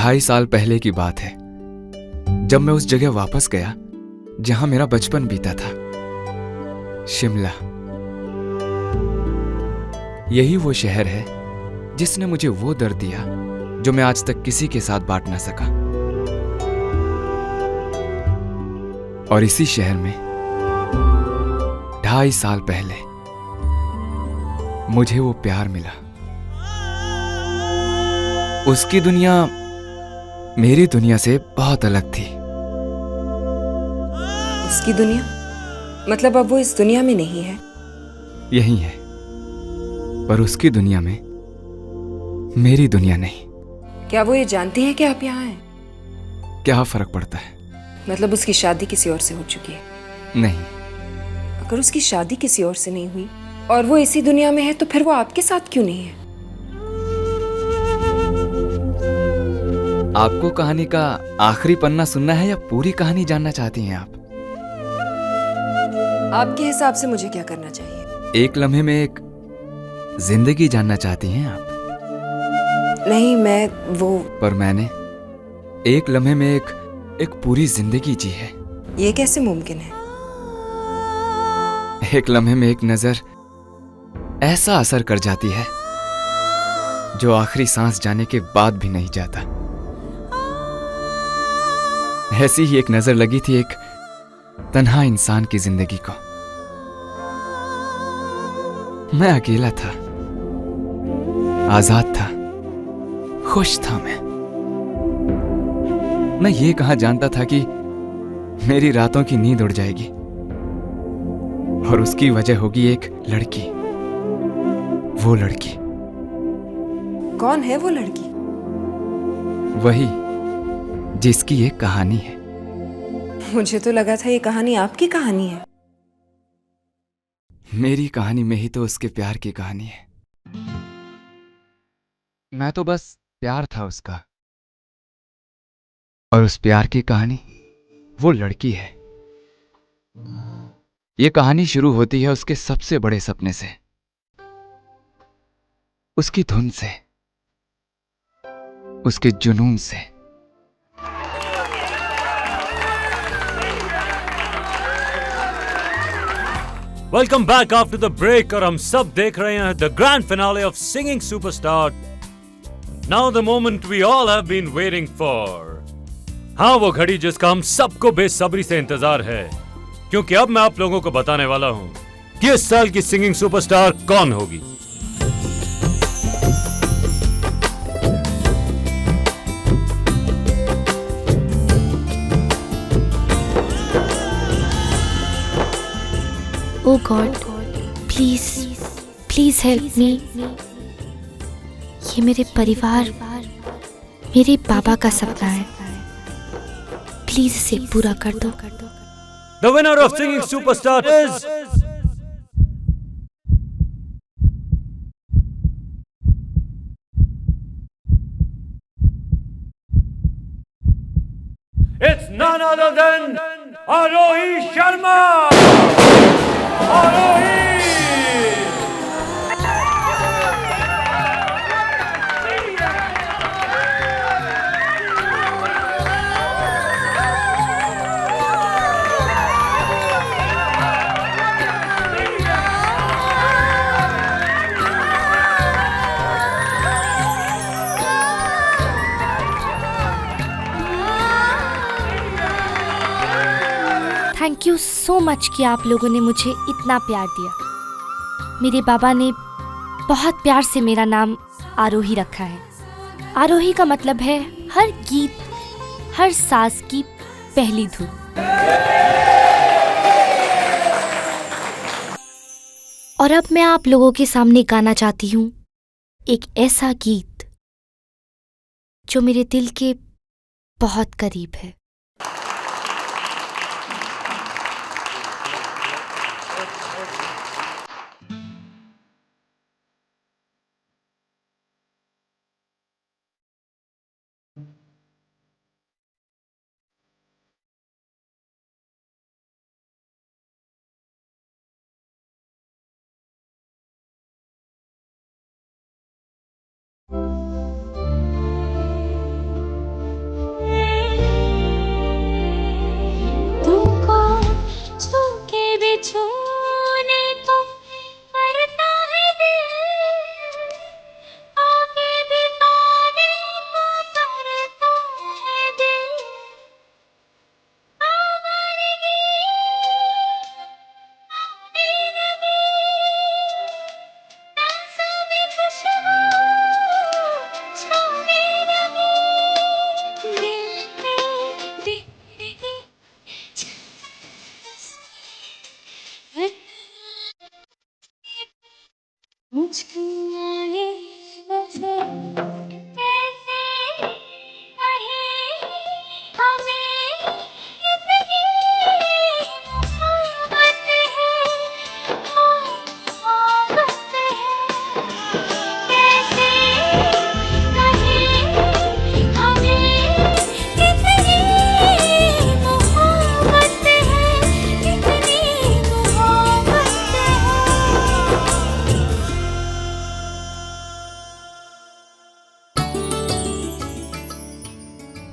2.5 साल पहले की बात है, जब मैं उस जगह वापस गया जहां मेरा बचपन बीता था, शिमला। यही वो शहर है जिसने मुझे वो दर्द दिया जो मैं आज तक किसी के साथ बांट ना सका। और इसी शहर में 2.5 साल पहले मुझे वो प्यार मिला। उसकी दुनिया मेरी दुनिया से बहुत अलग थी। उसकी दुनिया मतलब अब वो इस दुनिया में नहीं है? यही है, पर उसकी दुनिया में मेरी दुनिया नहीं। क्या वो ये जानती है कि आप यहाँ हैं? क्या फर्क पड़ता है? मतलब उसकी शादी किसी और से हो चुकी है? नहीं। अगर उसकी शादी किसी और से नहीं हुई और वो इसी दुनिया में है तो फिर वो आपके साथ क्यों नहीं है? आपको कहानी का आखिरी पन्ना सुनना है या पूरी कहानी जानना चाहती हैं आप? आपके हिसाब से मुझे क्या करना चाहिए? एक लम्हे में एक जिंदगी जानना चाहती हैं आप? नहीं, मैं वो पर मैंने एक लम्हे में एक पूरी जिंदगी जी है। ये कैसे मुमकिन है? एक लम्हे में एक नजर ऐसा असर कर जाती है जो आखिरी सांस जाने के बाद भी नहीं जाता। ऐसी ही एक नजर लगी थी एक तन्हा इंसान की जिंदगी को। मैं अकेला था, आजाद था, खुश था। मैं ये कहां जानता था कि मेरी रातों की नींद उड़ जाएगी और उसकी वजह होगी एक लड़की। वो लड़की कौन है? वो लड़की वही जिसकी एक कहानी है। मुझे तो लगा था ये कहानी आपकी कहानी है। मेरी कहानी में ही तो उसके प्यार की कहानी है। मैं तो बस प्यार था उसका, और उस प्यार की कहानी वो लड़की है। ये कहानी शुरू होती है उसके सबसे बड़े सपने से, उसकी धुन से, उसके जुनून से। Welcome back after the break और हम सब देख रहे हैं the grand finale of singing superstar. Now the moment we all have been waiting for. हाँ, वो घड़ी जिसका हम सबको बेसब्री से इंतजार है, क्योंकि अब मैं आप लोगों को बताने वाला हूं कि इस साल की सिंगिंग सुपरस्टार कौन होगी। Oh God, please please help me. ये मेरे परिवार, मेरे बाबा का सपना है। प्लीज इसे पूरा कर दो। The winner of singing superstar is It's none other than Arohi Sharma. Arohi. Thank you so much कि आप लोगों ने मुझे इतना प्यार दिया। मेरे बाबा ने बहुत प्यार से मेरा नाम आरोही रखा है। आरोही का मतलब है हर गीत, हर साज की पहली धुन। और अब मैं आप लोगों के सामने गाना चाहती हूँ एक ऐसा गीत जो मेरे दिल के बहुत करीब है।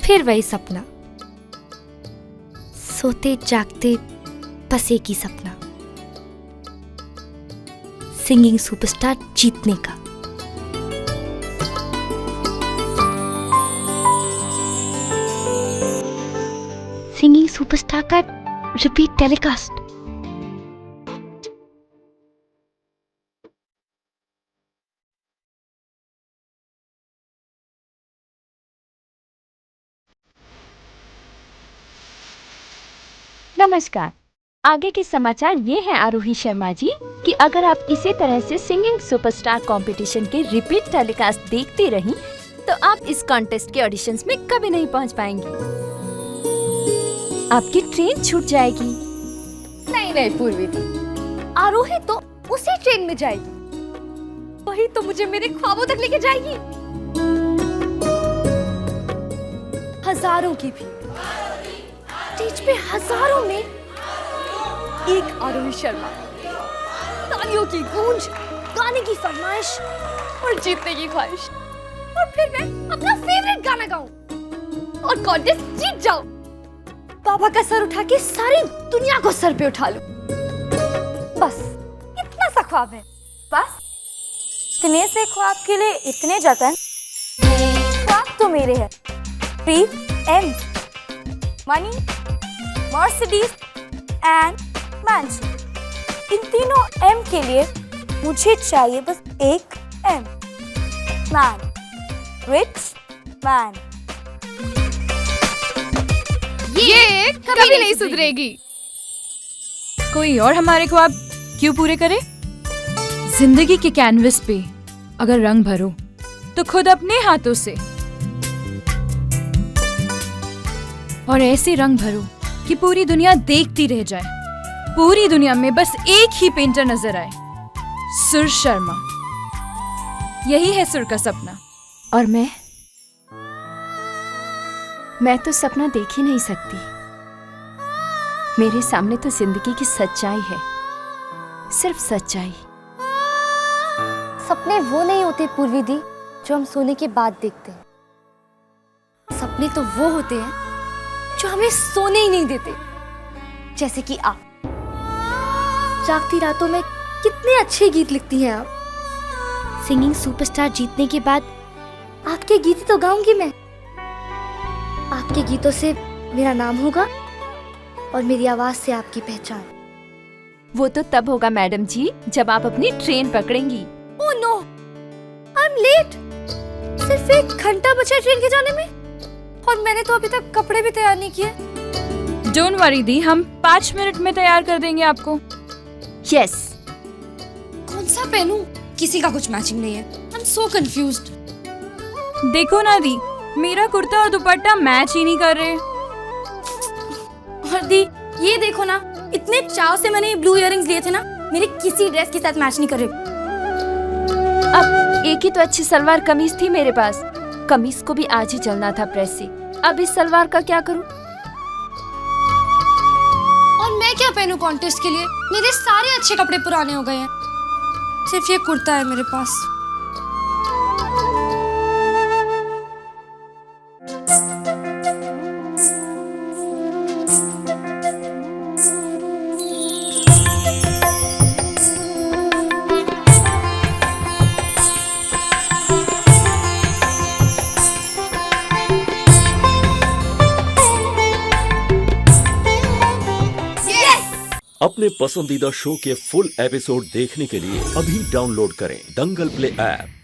फिर वही सपना, सोते जागते बस एक ही सपना, सिंगिंग सुपरस्टार जीतने का। सिंगिंग सुपरस्टार का रिपीट टेलीकास्ट। नमस्कार। आगे के समाचार ये हैं आरोही शर्मा जी कि अगर आप इसी तरह से सिंगिंग सुपरस्टार कंपटीशन के रिपीट टेलीकास्ट देखती रहीं तो आप इस कॉन्टेस्ट के ऑडिशंस में कभी नहीं पहुंच पाएंगी। आपकी ट्रेन छूट जाएगी। नहीं पूर्वी दी, आरोही तो उसी ट्रेन में जाएगी, वही तो मुझे मेरे ख्वाबों तक लेके जाएगी। हजारों की भीड़, स्टेज पे हजारों में एक आरोही शर्मा, तालियों की गूंज, गाने की फरमाइश और जीतने की ख्वाहिश, और फिर मैं अपना फेवरेट गाना गाऊं और कॉन्टेस्ट जीत जाऊं। बाबा का सर उठा के सारी दुनिया को सर पे उठा लूं। बस इतना सा ख्वाब है, बस इतने से ख्वाब के लिए इतने जतन। ख्वाब तो मेरे हैं, M, money, Mercedes and mansion. इन तीनों एम के लिए मुझे चाहिए बस एक एम, मैन, रिच मैन। ये कभी नहीं सुधरेगी। कोई और हमारे ख्वाब क्यों पूरे करे? जिंदगी के कैनवस पे अगर रंग भरो तो खुद अपने हाथों से, और ऐसे रंग भरो कि पूरी दुनिया देखती रह जाए, पूरी दुनिया में बस एक ही पेंटर नजर आए, सुर शर्मा। यही है सुर का सपना। और मैं तो सपना देख ही नहीं सकती। मेरे सामने तो जिंदगी की सच्चाई है, सिर्फ सच्चाई। सपने वो नहीं होते पूर्वी दी जो हम सोने के बाद देखते हैं। सपने तो वो होते हैं जो हमें सोने ही नहीं देते, जैसे कि आप। जागती रातों में कितने अच्छे गीत लिखती हैं आप। सिंगिंग सुपरस्टार जीतने के बाद आपके गीत तो गाऊंगी मैं। आपके गीतों से मेरा नाम होगा और मेरी आवाज से आपकी पहचान। वो तो तब होगा मैडम जी जब आप अपनी ट्रेन पकड़ेंगी। Oh no, I am late. सिर्फ 1 घंटा बचा है ट्रेन के जाने में और मैंने तो अभी तक कपड़े भी तैयार नहीं किए। डोंट वरी दी, हम 5 मिनट में तैयार कर देंगे आपको। यस। कौन सा पहनूं? किसी का कुछ मैचिंग नहीं है। I am so confused. देखो ना दी, मेरा कुर्ता और दुपट्टा मैच ही नहीं कर रहे। और दी ये देखो ना, इतने चाव से मैंने ये ब्लू इयररिंग्स लिए थे ना, मेरे किसी ड्रेस के साथ मैच नहीं कर रहे। अब एक ही तो अच्छी सलवार कमीज थी मेरे पास, कमीज को भी आज ही चलना था प्रेस से। अब इस सलवार का क्या करूं? और मैं क्या पहनूं कॉन्टेस्ट के लिए? मेरे सारे अच्छे कपड़े पुराने हो गए हैं, सिर्फ ये कुर्ता है मेरे पास। अपने पसंदीदा शो के फुल एपिसोड देखने के लिए अभी डाउनलोड करें दंगल प्ले ऐप।